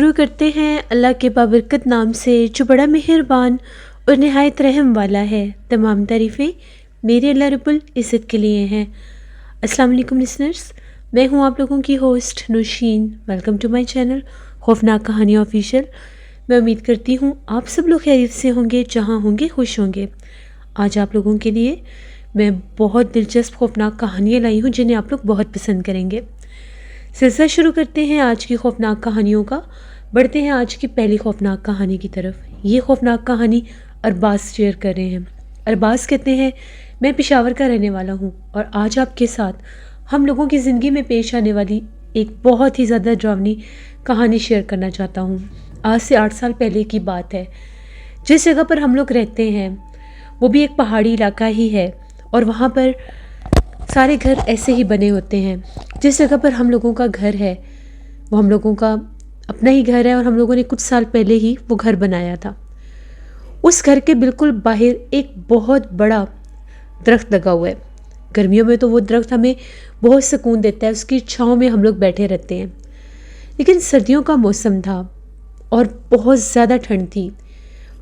شروع کرتے ہیں اللہ کے بابرکت نام سے جو بڑا مہربان اور نہایت رحم والا ہے۔ تمام تعریفیں میرے اللہ رب العزت کے لیے ہیں۔ السلام علیکم لسنرز، میں ہوں آپ لوگوں کی host Nausheen. Welcome to my channel خوفناک کہانی آفیشیل۔ میں امید کرتی ہوں آپ سب لوگ خیریت سے ہوں گے، جہاں ہوں گے خوش ہوں گے۔ آج آپ لوگوں کے لیے میں بہت دلچسپ خوفناک کہانیاں لائی ہوں جنہیں آپ لوگ بہت پسند کریں گے۔ سلسلہ شروع کرتے ہیں آج کی خوفناک کہانیوں کا۔ بڑھتے ہیں آج کی پہلی خوفناک کہانی کی طرف۔ یہ خوفناک کہانی ارباز شیئر کر رہے ہیں۔ ارباز کہتے ہیں میں پشاور کا رہنے والا ہوں اور آج آپ کے ساتھ ہم لوگوں کی زندگی میں پیش آنے والی ایک بہت ہی زیادہ ڈراؤنی کہانی شیئر کرنا چاہتا ہوں۔ آج سے 8 سال پہلے کی بات ہے۔ جس جگہ پر ہم لوگ رہتے ہیں وہ بھی ایک پہاڑی علاقہ ہی ہے اور وہاں پر سارے گھر ایسے ہی بنے ہوتے ہیں۔ جس جگہ پر ہم لوگوں کا گھر ہے وہ ہم لوگوں کا اپنا ہی گھر ہے اور ہم لوگوں نے کچھ سال پہلے ہی وہ گھر بنایا تھا۔ اس گھر کے بالکل باہر ایک بہت بڑا درخت لگا ہوا ہے۔ گرمیوں میں تو وہ درخت ہمیں بہت سکون دیتا ہے، اس کی چھاؤں میں ہم لوگ بیٹھے رہتے ہیں۔ لیکن سردیوں کا موسم تھا اور بہت زیادہ ٹھنڈ تھی۔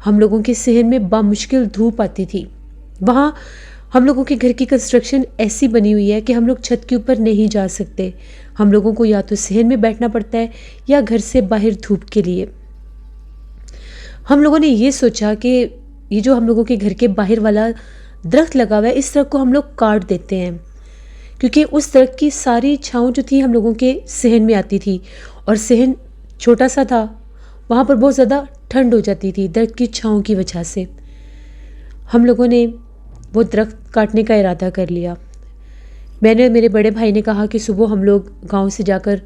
ہم لوگوں کے صحن میں بامشکل دھوپ آتی تھی۔ وہاں ہم لوگوں کے گھر کی کنسٹرکشن ایسی بنی ہوئی ہے کہ ہم لوگ چھت کے اوپر نہیں جا سکتے۔ ہم لوگوں کو یا تو صحن میں بیٹھنا پڑتا ہے یا گھر سے باہر دھوپ کے لیے۔ ہم لوگوں نے یہ سوچا کہ یہ جو ہم لوگوں کے گھر کے باہر والا درخت لگا ہوا ہے اس درخت کو ہم لوگ کاٹ دیتے ہیں، کیونکہ اس درخت کی ساری چھاؤں جو تھی ہم لوگوں کے صحن میں آتی تھی اور صحن چھوٹا سا تھا، وہاں پر بہت زیادہ ٹھنڈ ہو جاتی تھی درخت کی چھاؤں کی وجہ سے۔ ہم لوگوں نے وہ درخت کاٹنے کا ارادہ کر لیا۔ میں نے میرے بڑے بھائی نے کہا کہ صبح ہم لوگ گاؤں سے جا کر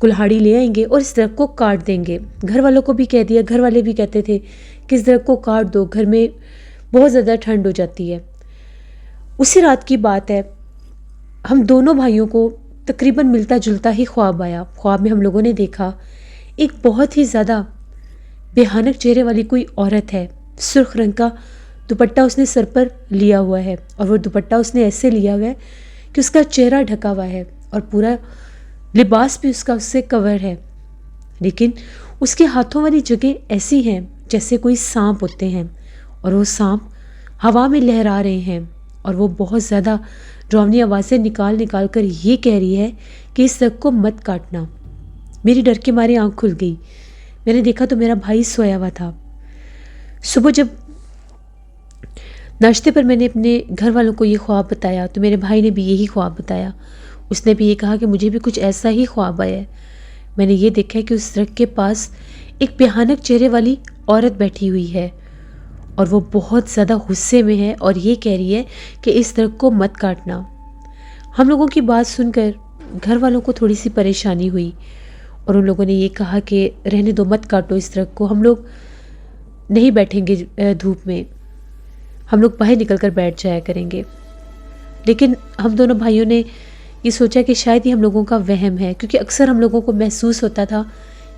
کلہاڑی لے آئیں گے اور اس درخت کو کاٹ دیں گے۔ گھر والوں کو بھی کہہ دیا، گھر والے بھی کہتے تھے کہ اس درخت کو کاٹ دو، گھر میں بہت زیادہ ٹھنڈ ہو جاتی ہے۔ اسی رات کی بات ہے، ہم دونوں بھائیوں کو تقریباً ملتا جلتا ہی خواب آیا۔ خواب میں ہم لوگوں نے دیکھا ایک بہت ہی زیادہ بھیانک چہرے والی کوئی عورت ہے۔ سرخ رنگ کا دوپٹہ اس نے سر پر لیا ہوا ہے اور وہ دوپٹہ اس نے ایسے لیا ہوا ہے کہ اس کا چہرہ ڈھکا ہوا ہے اور پورا لباس بھی اس کا اس سے کور ہے، لیکن اس کے ہاتھوں والی جگہ ایسی ہیں جیسے کوئی سانپ ہوتے ہیں اور وہ سانپ ہوا میں لہرا رہے ہیں اور وہ بہت زیادہ ڈراؤنی آوازیں نکال کر یہ کہہ رہی ہے کہ اس درخت کو مت کاٹنا۔ میری ڈر کے مارے آنکھ کھل گئی۔ میں نے دیکھا تو میرا بھائی سویا ہوا تھا۔ صبح جب ناشتے پر میں نے اپنے گھر والوں کو یہ خواب بتایا تو میرے بھائی نے بھی یہی خواب بتایا۔ اس نے بھی یہ کہا کہ مجھے بھی کچھ ایسا ہی خواب آیا ہے۔ میں نے یہ دیکھا کہ اس درخت کے پاس ایک بھیانک چہرے والی عورت بیٹھی ہوئی ہے اور وہ بہت زیادہ غصے میں ہے اور یہ کہہ رہی ہے کہ اس درخت کو مت کاٹنا۔ ہم لوگوں کی بات سن کر گھر والوں کو تھوڑی سی پریشانی ہوئی اور ان لوگوں نے یہ کہا کہ رہنے دو، مت کاٹو اس درخت کو، ہم لوگ نہیں بیٹھیں گے دھوپ میں، ہم لوگ باہر نکل کر بیٹھ جایا کریں گے۔ لیکن ہم دونوں بھائیوں نے یہ سوچا کہ شاید یہ ہم لوگوں کا وہم ہے، کیونکہ اکثر ہم لوگوں کو محسوس ہوتا تھا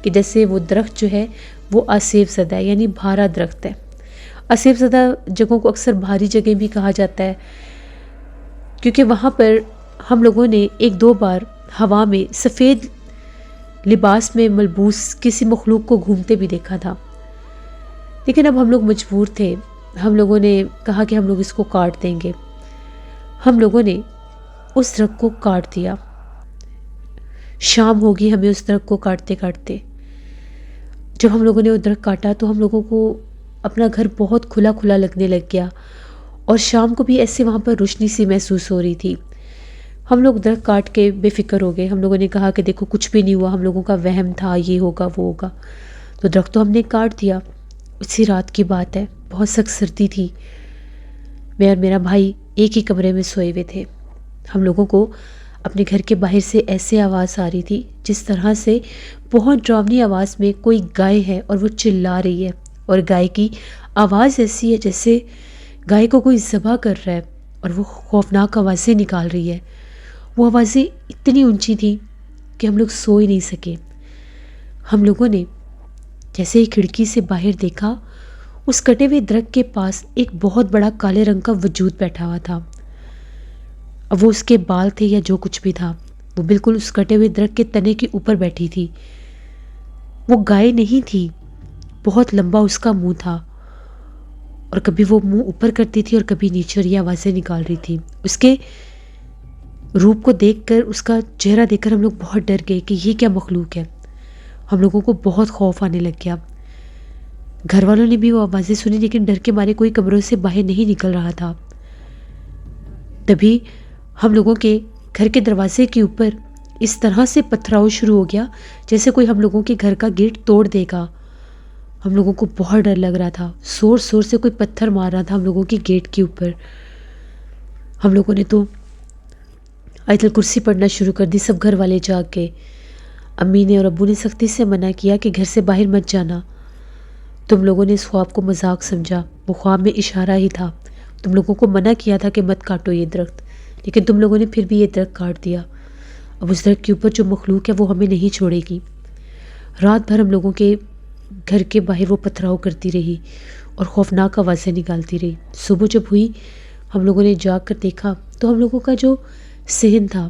کہ جیسے وہ درخت جو ہے وہ آسیب زدہ ہے، یعنی بھارا درخت ہے۔ آسیب زدہ جگہوں کو اکثر بھاری جگہ بھی کہا جاتا ہے، کیونکہ وہاں پر ہم لوگوں نے 1-2 بار ہوا میں سفید لباس میں ملبوس کسی مخلوق کو گھومتے بھی دیکھا تھا۔ لیکن اب ہم لوگ مجبور تھے، ہم لوگوں نے کہا کہ ہم لوگ اس کو کاٹ دیں گے۔ ہم لوگوں نے اس درخت کو کاٹ دیا۔ شام ہوگی ہمیں اس درخت کو کاٹتے کاٹتے۔ جب ہم لوگوں نے وہ درخت کاٹا تو ہم لوگوں کو اپنا گھر بہت کھلا کھلا لگنے لگ گیا اور شام کو بھی ایسے وہاں پر روشنی سی محسوس ہو رہی تھی۔ ہم لوگ درخت کاٹ کے بے فکر ہو گئے۔ ہم لوگوں نے کہا کہ دیکھو کچھ بھی نہیں ہوا، ہم لوگوں کا وہم تھا، یہ ہوگا وہ ہوگا۔ تو درخت تو ہم نے کاٹ دیا۔ اسی رات کی بات ہے، بہت سخت سردی تھی۔ میں اور میرا بھائی ایک ہی کمرے میں سوئے ہوئے تھے۔ ہم لوگوں کو اپنے گھر کے باہر سے ایسے آواز آ رہی تھی جس طرح سے بہت ڈراؤنی آواز میں کوئی گائے ہے اور وہ چلا رہی ہے، اور گائے کی آواز ایسی ہے جیسے گائے کو کوئی ذبح کر رہا ہے اور وہ خوفناک آوازیں نکال رہی ہے۔ وہ آوازیں اتنی اونچی تھیں کہ ہم لوگ سو ہی نہیں سکے۔ ہم لوگوں نے جیسے ہی کھڑکی سے باہر دیکھا، اس کٹے ہوئے درخت کے پاس ایک بہت بڑا کالے رنگ کا وجود بیٹھا ہوا تھا۔ اب وہ اس کے بال تھے یا جو کچھ بھی تھا، وہ بالکل اس کٹے ہوئے درخت کے تنے کے اوپر بیٹھی تھی۔ وہ گائے نہیں تھی، بہت لمبا اس کا منہ تھا، اور کبھی وہ منہ اوپر کرتی تھی اور کبھی نیچے، اور یہ آوازیں نکال رہی تھی۔ اس کے روپ کو دیکھ کر، اس کا چہرہ دیکھ کر ہم لوگ بہت ڈر گئے کہ یہ کیا مخلوق ہے۔ ہم لوگوں کو بہت خوف آنے لگ گیا۔ گھر والوں نے بھی وہ آوازیں سنی، لیکن ڈر کے مارے کوئی کمروں سے باہر نہیں نکل رہا تھا۔ تبھی ہم لوگوں کے گھر کے دروازے کے اوپر اس طرح سے پتھراؤ شروع ہو گیا جیسے کوئی ہم لوگوں کے گھر کا گیٹ توڑ دے گا۔ ہم لوگوں کو بہت ڈر لگ رہا تھا، زور زور سے کوئی پتھر مار رہا تھا ہم لوگوں کے گیٹ کے اوپر۔ ہم لوگوں نے تو آیت الکرسی پڑھنا شروع کر دی، سب گھر والے جاگ گئے۔ امی نے اور ابو نے سختی سے منع کیا کہ گھر سے باہر مت جانا۔ تم لوگوں نے اس خواب کو مذاق سمجھا، وہ خواب میں اشارہ ہی تھا۔ تم لوگوں کو منع کیا تھا کہ مت کاٹو یہ درخت، لیکن تم لوگوں نے پھر بھی یہ درخت کاٹ دیا۔ اب اس درخت کے اوپر جو مخلوق ہے وہ ہمیں نہیں چھوڑے گی۔ رات بھر ہم لوگوں کے گھر کے باہر وہ پتھراؤ کرتی رہی اور خوفناک آوازیں نکالتی رہی۔ صبح جب ہوئی، ہم لوگوں نے جاگ کر دیکھا تو ہم لوگوں کا جو صحن تھا،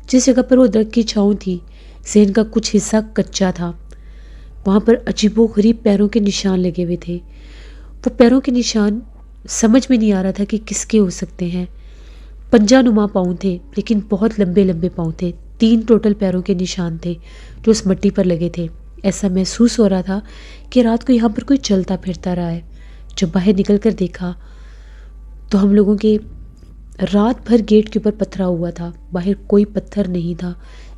جس جگہ پر وہ درخت کی چھاؤں تھی، صحن کا کچھ حصہ کچا تھا۔ وہاں پر عجیب و غریب پیروں کے نشان لگے ہوئے تھے۔ وہ پیروں کے نشان سمجھ میں نہیں آ رہا تھا کہ کس کے ہو سکتے ہیں۔ پنجہ نما پاؤں تھے، لیکن بہت لمبے لمبے پاؤں تھے۔ 3 ٹوٹل پیروں کے نشان تھے جو اس مٹی پر لگے تھے۔ ایسا محسوس ہو رہا تھا کہ رات کو یہاں پر کوئی چلتا پھرتا رہا ہے۔ جب باہر نکل کر دیکھا تو ہم لوگوں کے رات بھر گیٹ کے اوپر پتھرا ہوا تھا، باہر کوئی پتھر نہیں تھا،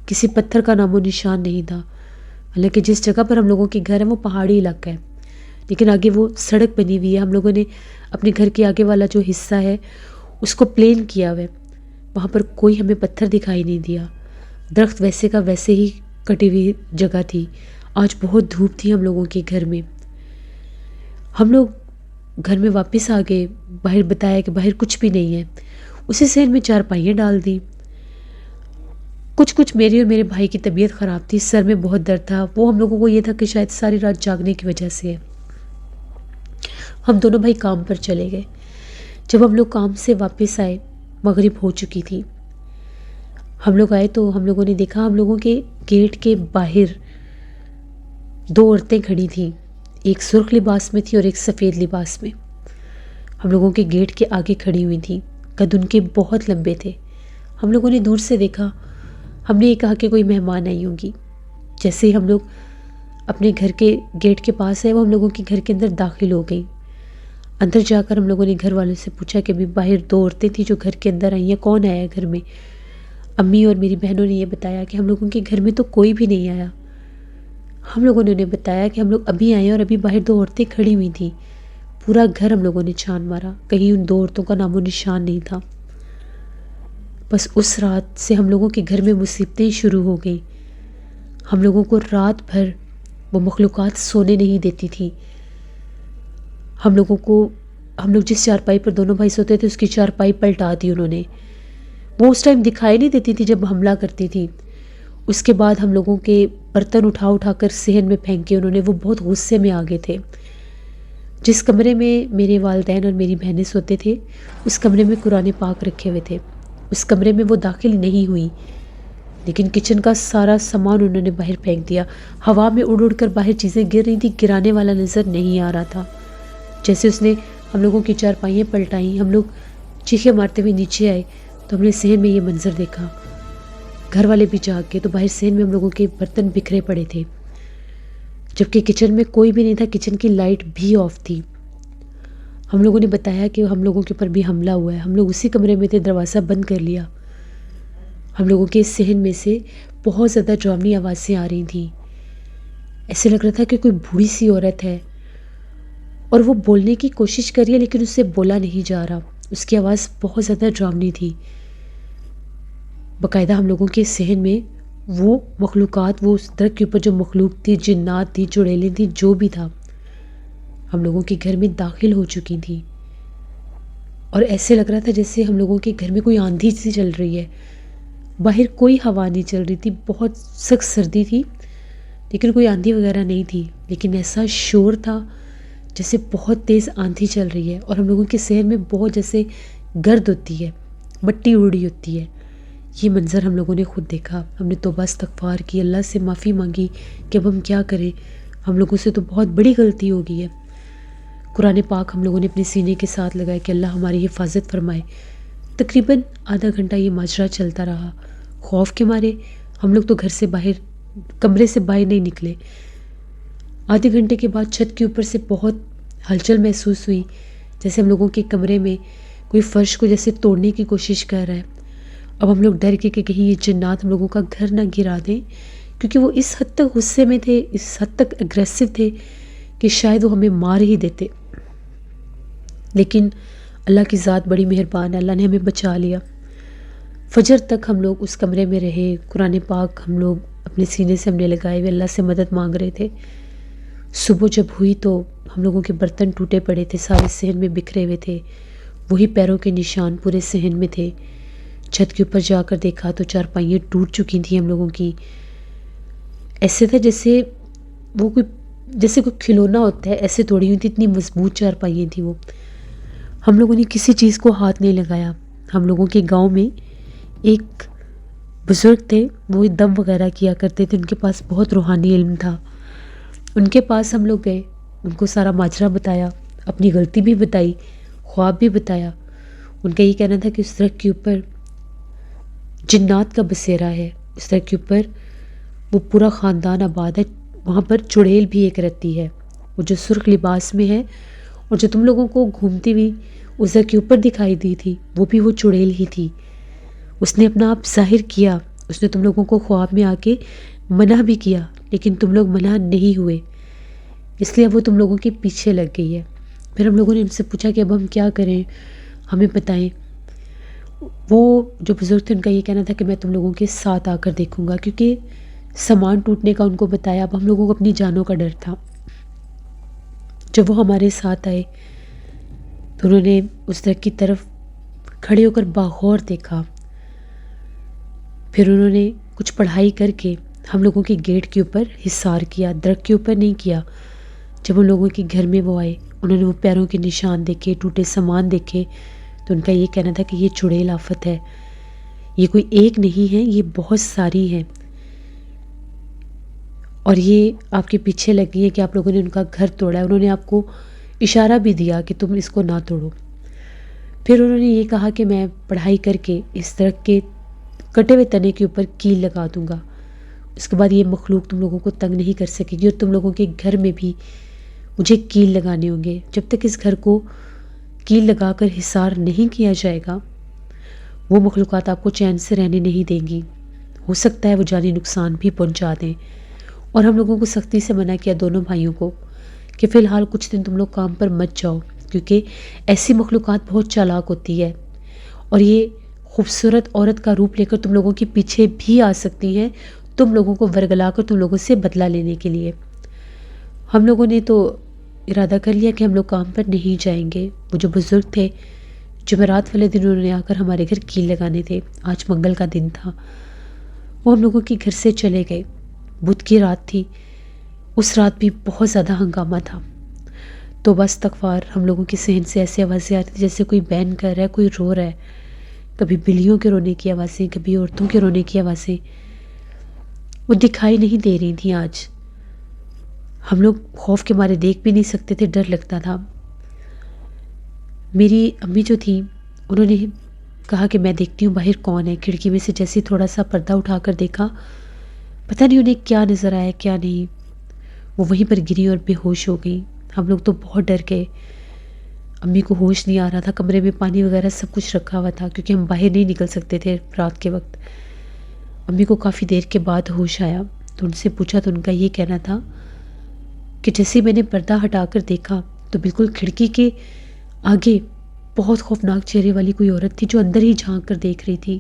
کسی پتھر کا نام و نشان نہیں تھا۔ حالانکہ جس جگہ پر ہم لوگوں کے گھر ہے وہ پہاڑی علاقہ ہے، لیکن آگے وہ سڑک بنی ہوئی ہے۔ ہم لوگوں نے اپنے گھر کے آگے والا جو حصہ ہے اس کو پلین کیا ہوا ہے، وہاں پر کوئی ہمیں پتھر دکھائی نہیں دیا۔ درخت ویسے کا ویسے ہی کٹی ہوئی جگہ تھی۔ آج بہت دھوپ تھی ہم لوگوں کے گھر میں۔ ہم لوگ گھر میں واپس آ گئے، باہر بتایا کہ باہر کچھ بھی نہیں ہے۔ اسی صحن میں 4 پائیاں ڈال دی۔ کچھ میری اور میرے بھائی کی طبیعت خراب تھی، سر میں بہت درد تھا۔ وہ ہم لوگوں کو یہ تھا کہ شاید ساری رات جاگنے کی وجہ سے ہے۔ ہم دونوں بھائی کام پر چلے گئے۔ جب ہم لوگ کام سے واپس آئے، مغرب ہو چکی تھی۔ ہم لوگ آئے تو ہم لوگوں نے دیکھا ہم لوگوں کے گیٹ کے باہر 2 عورتیں کھڑی تھیں، ایک سرخ لباس میں تھی اور ایک سفید لباس میں۔ ہم لوگوں کے گیٹ کے آگے کھڑی ہوئی تھیں، قد ان کے بہت لمبے تھے۔ ہم لوگوں نے دور سے دیکھا، ہم نے یہ کہا کہ کوئی مہمان آئی ہوگی۔ جیسے ہی ہم لوگ اپنے گھر کے گیٹ کے پاس آئے، وہ ہم لوگوں کے گھر کے اندر داخل ہو گئی۔ اندر جا کر ہم لوگوں نے گھر والوں سے پوچھا کہ ابھی باہر 2 عورتیں تھیں جو گھر کے اندر آئی ہیں، کون آیا ہے گھر میں؟ امی اور میری بہنوں نے یہ بتایا کہ ہم لوگوں کے گھر میں تو کوئی بھی نہیں آیا۔ ہم لوگوں نے انہیں بتایا کہ ہم لوگ ابھی آئے ہیں اور ابھی باہر 2 عورتیں کھڑی ہوئی تھیں۔ پورا گھر ہم لوگوں نے چھان مارا، کہیں ان 2 عورتوں کا نام و نشان نہیں تھا۔ بس اس رات سے ہم لوگوں کے گھر میں مصیبتیں شروع ہو گئیں۔ ہم لوگوں کو رات بھر وہ مخلوقات سونے نہیں دیتی تھی۔ ہم لوگ جس چارپائی پر دونوں بھائی سوتے تھے اس کی چارپائی پلٹا دی انہوں نے۔ وہ اس ٹائم دکھائی نہیں دیتی تھی جب حملہ کرتی تھی۔ اس کے بعد ہم لوگوں کے برتن اٹھا کر صحن میں پھینکے انہوں نے۔ وہ بہت غصے میں آ گئے تھے۔ جس کمرے میں میرے والدین اور میری بہنیں سوتے تھے اس کمرے میں قرآن پاک رکھے ہوئے تھے، اس کمرے میں وہ داخل نہیں ہوئی، لیکن کچن کا سارا سامان انہوں نے باہر پھینک دیا۔ ہوا میں اڑ کر باہر چیزیں گر رہی تھیں، گرانے والا نظر نہیں آ رہا تھا۔ جیسے اس نے ہم لوگوں کی چارپائیاں پلٹائیں، ہم لوگ چیخیں مارتے ہوئے نیچے آئے تو ہم نے صحن میں یہ منظر دیکھا۔ گھر والے بھی جاگ گئے تو باہر صحن میں ہم لوگوں کے برتن بکھرے پڑے تھے، جبکہ کچن میں کوئی بھی نہیں تھا، کچن کی لائٹ بھی آف تھی۔ ہم لوگوں نے بتایا کہ ہم لوگوں کے اوپر بھی حملہ ہوا ہے۔ ہم لوگ اسی کمرے میں تھے، دروازہ بند کر لیا۔ ہم لوگوں کے صحن میں سے بہت زیادہ ڈراؤنی آوازیں آ رہی تھیں۔ ایسے لگ رہا تھا کہ کوئی بوڑھی سی عورت ہے اور وہ بولنے کی کوشش کر رہی ہے لیکن اس سے بولا نہیں جا رہا۔ اس کی آواز بہت زیادہ ڈراؤنی تھی۔ باقاعدہ ہم لوگوں کے صحن میں وہ مخلوقات، وہ اس درخت کے اوپر جو مخلوق تھی، جنات تھی، چڑیلیں تھی، جو بھی تھا، ہم لوگوں کے گھر میں داخل ہو چکی تھی۔ اور ایسے لگ رہا تھا جیسے ہم لوگوں کے گھر میں کوئی آندھی سی چل رہی ہے۔ باہر کوئی ہوا نہیں چل رہی تھی، بہت سخت سردی تھی لیکن کوئی آندھی وغیرہ نہیں تھی، لیکن ایسا شور تھا جیسے بہت تیز آندھی چل رہی ہے۔ اور ہم لوگوں کے صحن میں بہت جیسے گرد ہوتی ہے، مٹی اڑی ہوتی ہے، یہ منظر ہم لوگوں نے خود دیکھا. ہم نے توبہ استغفار کی، اللہ سے معافی مانگی کہ اب ہم کیا کریں، ہم لوگوں سے تو بہت بڑی غلطی ہو گئی ہے. قرآن پاک ہم لوگوں نے اپنے سینے کے ساتھ لگائے کہ اللہ ہماری حفاظت فرمائے. تقریباً آدھا گھنٹہ یہ ماجرا چلتا رہا. خوف کے مارے ہم لوگ تو گھر سے باہر، کمرے سے باہر نہیں نکلے. آدھے گھنٹے کے بعد چھت کے اوپر سے بہت ہلچل محسوس ہوئی، جیسے ہم لوگوں کے کمرے میں کوئی فرش کو جیسے توڑنے کی کوشش کر رہا ہے. اب ہم لوگ ڈر کے کہ کہیں یہ جنات ہم لوگوں کا گھر نہ گرا دیں، کیونکہ وہ اس حد تک غصے میں تھے، اس حد تک اگریسو تھے کہ شاید وہ ہمیں مار ہی دیتے. لیکن اللہ کی ذات بڑی مہربان ہے، اللہ نے ہمیں بچا لیا. فجر تک ہم لوگ اس کمرے میں رہے. قرآن پاک ہم لوگ اپنے سینے سے ہم نے لگائے ہوئے اللہ سے مدد مانگ رہے تھے. صبح جب ہوئی تو ہم لوگوں کے برتن ٹوٹے پڑے تھے، سارے صحن میں بکھرے ہوئے تھے. وہی پیروں کے نشان پورے صحن میں تھے. چھت کے اوپر جا کر دیکھا تو چارپائیاں ٹوٹ چکی تھیں ہم لوگوں کی. ایسے تھا جیسے وہ کوئی کھلونا ہوتا ہے، ایسے توڑی ہوئی تھی، اتنی مضبوط چارپائیاں تھیں وہ. ہم لوگوں نے کسی چیز کو ہاتھ نہیں لگایا. ہم لوگوں کے گاؤں میں ایک بزرگ تھے، وہ دم وغیرہ کیا کرتے تھے، ان کے پاس بہت روحانی علم تھا. ان کے پاس ہم لوگ گئے، ان کو سارا ماجرا بتایا، اپنی غلطی بھی بتائی، خواب بھی بتایا. ان کا یہ کہنا تھا کہ اس درخت کے اوپر جنات کا بسیرا ہے، اس درخت کے اوپر وہ پورا خاندان آباد ہے. وہاں پر چڑیل بھی ایک رہتی ہے، وہ جو سرخ لباس میں ہے اور جو تم لوگوں کو گھومتی ہوئی اس درخت کے اوپر دکھائی دی تھی، وہ بھی وہ چڑیل ہی تھی. اس نے اپنا آپ ظاہر کیا، اس نے تم لوگوں کو خواب میں آ کے منع بھی کیا، لیکن تم لوگ منع نہیں ہوئے، اس لیے وہ تم لوگوں کے پیچھے لگ گئی ہے. پھر ہم لوگوں نے ان سے پوچھا کہ اب ہم کیا کریں، ہمیں بتائیں. وہ جو بزرگ تھے ان کا یہ کہنا تھا کہ میں تم لوگوں کے ساتھ آ کر دیکھوں گا، کیونکہ سامان ٹوٹنے کا ان کو بتایا. اب ہم لوگوں کو اپنی جانوں کا ڈر تھا. جب وہ ہمارے ساتھ آئے تو انہوں نے اس درخت کی طرف کھڑے ہو کر باغور دیکھا. پھر انہوں نے کچھ پڑھائی کر کے ہم لوگوں کے گیٹ کے اوپر حصار کیا، درخت کے اوپر نہیں کیا. جب ان لوگوں کے گھر میں وہ آئے، انہوں نے وہ پیروں کے نشان دیکھے، ٹوٹے سامان دیکھے، تو ان کا یہ کہنا تھا کہ یہ چڑیل آفت ہے، یہ کوئی ایک نہیں ہے، یہ بہت ساری ہیں، اور یہ آپ کے پیچھے لگ گئی ہے کہ آپ لوگوں نے ان کا گھر توڑا ہے. انہوں نے آپ کو اشارہ بھی دیا کہ تم اس کو نہ توڑو. پھر انہوں نے یہ کہا کہ میں پڑھائی کر کے اس درخت کے کٹے ہوئے تنے کے اوپر کیل لگا دوں گا، اس کے بعد یہ مخلوق تم لوگوں کو تنگ نہیں کر سکے گی، اور تم لوگوں کے گھر میں بھی مجھے کیل لگانے ہوں گے. جب تک اس گھر کو کیل لگا کر حصار نہیں کیا جائے گا، وہ مخلوقات آپ کو چین سے رہنے نہیں دیں گی. ہو سکتا ہے وہ جانی نقصان بھی پہنچا دیں. اور ہم لوگوں کو سختی سے منع کیا، دونوں بھائیوں کو، کہ فی الحال کچھ دن تم لوگ کام پر مت جاؤ، کیونکہ ایسی مخلوقات بہت چالاک ہوتی ہے اور یہ خوبصورت عورت کا روپ لے کر تم لوگوں کے پیچھے بھی آ سکتی ہیں، تم لوگوں کو ورگلا کر تم لوگوں سے بدلہ لینے کے لیے. ہم لوگوں نے تو ارادہ کر لیا کہ ہم لوگ کام پر نہیں جائیں گے. وہ جو بزرگ تھے، جمعرات والے دن انہوں نے آ کر ہمارے گھر کیل لگانے تھے. آج منگل کا دن تھا. وہ ہم لوگوں کے گھر سے چلے گئے. بدھ کی رات تھی. اس رات بھی بہت زیادہ ہنگامہ تھا. توبہ استغفار، ہم لوگوں کے صحن سے ایسی آوازیں آتی تھیں جیسے کوئی بین کر رہا ہے، کوئی رو رہا ہے. کبھی بلیوں کے رونے کی آوازیں، کبھی عورتوں کے رونے کی آوازیں. وہ دکھائی نہیں دے رہی تھیں. آج ہم لوگ خوف کے مارے دیکھ بھی نہیں سکتے تھے، ڈر لگتا تھا. میری امی جو تھیں انہوں نے کہا کہ میں دیکھتی ہوں باہر کون ہے. کھڑکی میں سے جیسے تھوڑا سا پردہ اٹھا کر دیکھا، پتہ نہیں انہیں کیا نظر آیا کیا نہیں. وہ وہیں پر گری اور بے ہوش ہو گئی. ہم لوگ تو بہت ڈر گئے. امی کو ہوش نہیں آ رہا تھا. کمرے میں پانی وغیرہ سب کچھ رکھا ہوا تھا کیونکہ ہم باہر نہیں نکل سکتے تھے رات کے وقت. امی کو کافی دیر کے بعد ہوش آیا تو ان سے پوچھا تو ان کا یہ کہنا تھا کہ جیسے میں نے پردہ ہٹا کر دیکھا تو بالکل کھڑکی کے آگے بہت خوفناک چہرے والی کوئی عورت تھی جو اندر ہی جھانک کر دیکھ رہی تھی.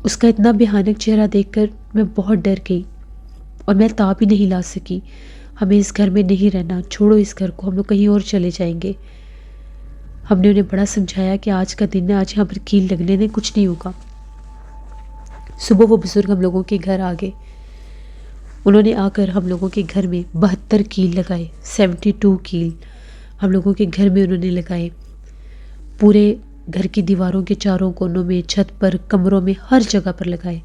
اس کا اتنا بھیانک چہرہ دیکھ کر میں بہت ڈر گئی اور میں تاب ہی نہیں لا سکی. ہمیں اس گھر میں نہیں رہنا، چھوڑو اس گھر کو، ہم لوگ کہیں اور چلے جائیں گے. ہم نے انہیں بڑا سمجھایا کہ آج کا دن ہے، آج یہاں پر کیل لگنے دیں، کچھ نہیں ہوگا. صبح وہ بزرگ ہم لوگوں کے گھر آ گئے. انہوں نے آ کر ہم لوگوں کے گھر میں 72 کیل لگائے. 72 کیل ہم لوگوں کے گھر میں انہوں نے لگائے. پورے گھر کی دیواروں کے چاروں کونوں میں، چھت پر، کمروں میں، ہر جگہ پر لگائے۔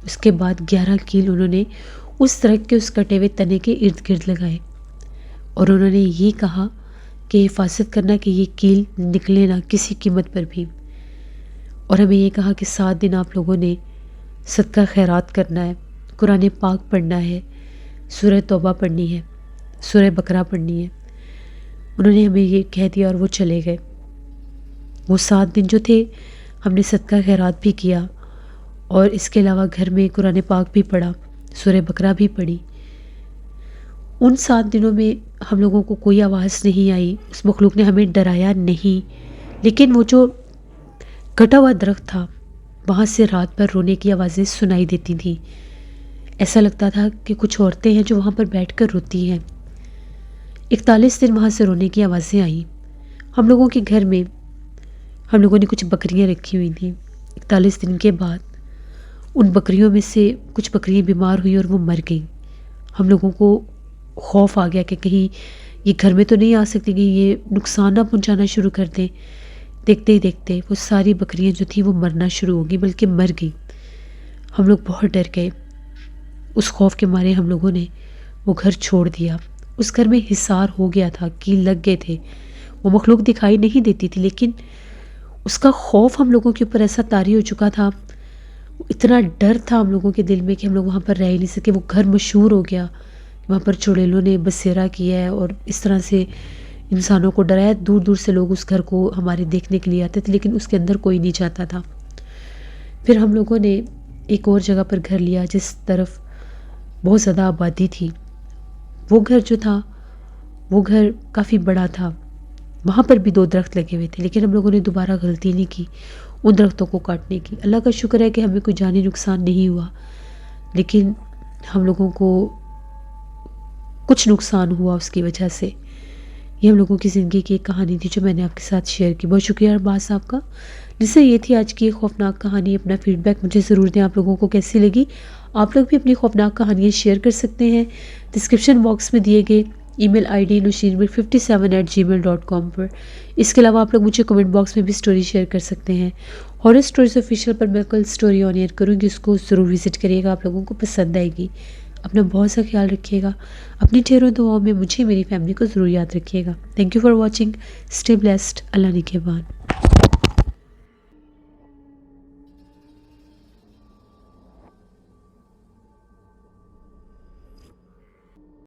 اس کے بعد 11 کیل انہوں نے اس درخت کے اس کٹے ہوئے تنے کے ارد گرد لگائے، اور انہوں نے یہ کہا کہ حفاظت کرنا کہ یہ کیل نکلے نہ کسی قیمت پر بھی، اور ہمیں یہ کہا کہ 7 دن آپ لوگوں نے صدقہ خیرات کرنا ہے، قرآن پاک پڑھنا ہے، سورہ توبہ پڑھنی ہے، سورہ بقرہ پڑھنی ہے۔ انہوں نے ہمیں یہ کہہ دیا اور وہ چلے گئے۔ وہ 7 دن جو تھے ہم نے صدقہ خیرات بھی کیا، اور اس کے علاوہ گھر میں قرآن پاک بھی پڑھا، سورہ بقرہ بھی پڑھی۔ ان 7 دنوں میں ہم لوگوں کو کوئی آواز نہیں آئی، اس مخلوق نے ہمیں ڈرایا نہیں، لیکن وہ جو کٹا ہوا درخت تھا وہاں سے رات بھر رونے کی آوازیں سنائی دیتی تھیں۔ ایسا لگتا تھا کہ کچھ عورتیں ہیں جو وہاں پر بیٹھ کر روتی ہیں۔ 41 دن وہاں سے رونے کی آوازیں آئیں۔ ہم لوگوں کے گھر میں ہم لوگوں نے کچھ بکریاں رکھی ہوئی تھیں۔ 41 دن کے بعد ان بکریوں میں سے کچھ بکریاں بیمار ہوئیں اور وہ مر گئیں۔ ہم لوگوں کو خوف آ گیا کہ کہیں یہ گھر میں تو نہیں آ سکتی، کہ یہ نقصان نہ پہنچانا شروع کر دیں۔ دیکھتے ہی دیکھتے وہ ساری بکریاں جو تھیں وہ مرنا شروع ہو گئی، بلکہ مر گئیں۔ ہم لوگ بہت ڈر گئے۔ اس خوف کے مارے ہم لوگوں نے وہ گھر چھوڑ دیا۔ اس گھر میں حصار ہو گیا تھا، کیل لگ گئے تھے، وہ مخلوق دکھائی نہیں دیتی تھی، لیکن اس کا خوف ہم لوگوں کے اوپر ایسا طاری ہو چکا تھا، اتنا ڈر تھا ہم لوگوں کے دل میں کہ ہم لوگ وہاں پر رہ ہی نہیں سکے۔ وہ گھر مشہور ہو گیا، وہاں پر چڑیلوں نے بسیرا کیا ہے اور اس طرح سے انسانوں کو ڈرایا۔ دور دور سے لوگ اس گھر کو ہمارے دیکھنے کے لیے آتے تھے، لیکن اس کے اندر کوئی نہیں جاتا تھا۔ پھر ہم لوگوں نے ایک اور جگہ پر گھر لیا جس طرف بہت زیادہ آبادی تھی۔ وہ گھر جو تھا وہ گھر کافی بڑا تھا، وہاں پر بھی 2 درخت لگے ہوئے تھے، لیکن ہم لوگوں نے دوبارہ غلطی نہیں کی ان درختوں کو کاٹنے کی۔ اللہ کا شکر ہے کہ ہمیں کوئی جانی نقصان نہیں ہوا، لیکن ہم لوگوں کو کچھ نقصان ہوا اس کی وجہ سے۔ یہ ہم لوگوں کی زندگی کی ایک کہانی تھی جو میں نے آپ کے ساتھ شیئر کی۔ بہت شکریہ ارباز صاحب کا۔ جس سے یہ تھی آج کی خوفناک کہانی۔ اپنا فیڈ بیک مجھے ضرور دیں، آپ لوگوں کو کیسی لگی۔ آپ لوگ بھی اپنی خوفناک کہانیاں شیئر کر سکتے ہیں ڈسکرپشن باکس میں دیے گئے ای میل آئی ڈی nusheenmir57@gmail.com پر۔ اس کے علاوہ آپ لوگ مجھے کمنٹ باکس میں بھی سٹوری شیئر کر سکتے ہیں۔ ہارر سٹوریز آفیشیل پر میں کل سٹوری آن ایئر کروں گی، اس کو ضرور وزٹ کریے گا، آپ لوگوں کو پسند آئے گی۔ اپنا بہت سا خیال رکھیے گا، اپنی ڈھیروں دعاؤں میں مجھے میری فیملی کو ضرور یاد رکھیے گا۔ Thank you for watching, stay blessed, اللہ نگہبان۔